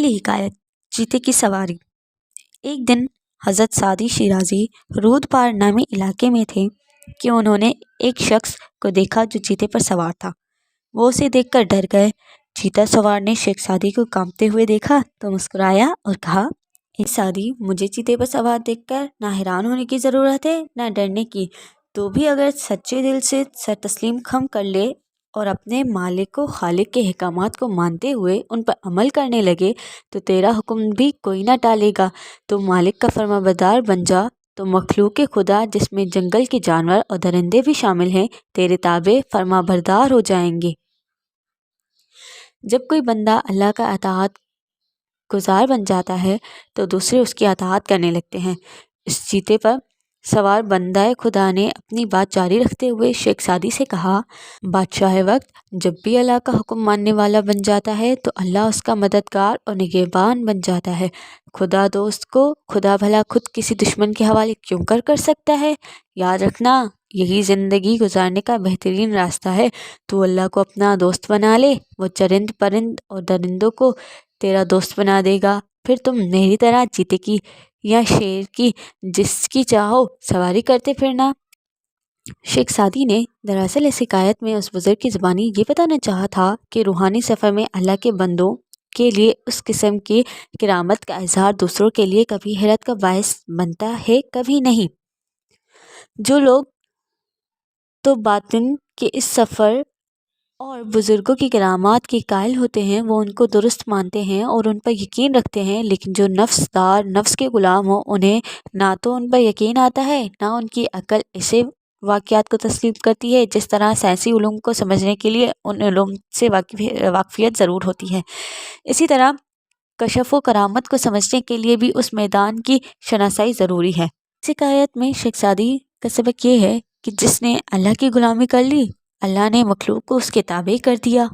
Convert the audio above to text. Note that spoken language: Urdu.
پہلی حکایت، چیتے کی سواری۔ ایک دن حضرت سعدی شیرازی رود پار نامی علاقے میں تھے کہ انہوں نے ایک شخص کو دیکھا جو چیتے پر سوار تھا۔ وہ اسے دیکھ کر ڈر گئے۔ چیتا سوار نے شیخ سعدی کو کانپتے ہوئے دیکھا تو مسکرایا اور کہا، اے سعدی، مجھے چیتے پر سوار دیکھ کر نہ حیران ہونے کی ضرورت ہے نہ ڈرنے کی۔ تو بھی اگر سچے دل سے سر تسلیم خم کر لے اور اپنے مالک و خالق کے احکامات کو مانتے ہوئے ان پر عمل کرنے لگے تو تیرا حکم بھی کوئی نہ ٹالے گا۔ تو مالک کا فرما بردار بن جا تو مخلوق خدا جس میں جنگل کے جانور اور درندے بھی شامل ہیں تیرے تابع فرما بردار ہو جائیں گے۔ جب کوئی بندہ اللہ کا اطاعت گزار بن جاتا ہے تو دوسرے اس کی اطاعت کرنے لگتے ہیں۔ اس چیتے پر سوار بندہ خدا نے اپنی بات جاری رکھتے ہوئے شیخ سعدی سے کہا، بادشاہ وقت جب بھی اللہ کا حکم ماننے والا بن جاتا ہے تو اللہ اس کا مددگار اور نگہبان بن جاتا ہے۔ خدا دوست کو خدا بھلا خود کسی دشمن کے حوالے کیوں کر سکتا ہے؟ یاد رکھنا، یہی زندگی گزارنے کا بہترین راستہ ہے۔ تو اللہ کو اپنا دوست بنا لے، وہ چرند پرند اور درندوں کو تیرا دوست بنا دے گا۔ پھر تم میری طرح چیتے کی یا شیر کی جس کی چاہو سواری کرتے پھرنا۔ شیخ سعدی نے دراصل اس حکایت میں اس بزرگ کی زبانی یہ بتانا چاہا تھا کہ روحانی سفر میں اللہ کے بندوں کے لیے اس قسم کی کرامت کا اظہار دوسروں کے لیے کبھی حیرت کا باعث بنتا ہے، کبھی نہیں۔ جو لوگ تو باطن کے اس سفر اور بزرگوں کی کرامات کے قائل ہوتے ہیں وہ ان کو درست مانتے ہیں اور ان پر یقین رکھتے ہیں، لیکن جو نفس کے غلام ہوں انہیں نہ تو ان پر یقین آتا ہے نہ ان کی عقل ایسے واقعات کو تسلیم کرتی ہے جس طرح سائنسی علوم کو سمجھنے کے لیے ان علوم سے واقفیت ضرور ہوتی ہے۔ اسی طرح کشف و کرامت کو سمجھنے کے لیے بھی اس میدان کی شناسائی ضروری ہے۔ اس حکایت میں شیخ سعدی کا سبق یہ ہے کہ جس نے اللہ کی غلامی کر لی، اللہ نے مخلوق کو اس کے تابع کر دیا۔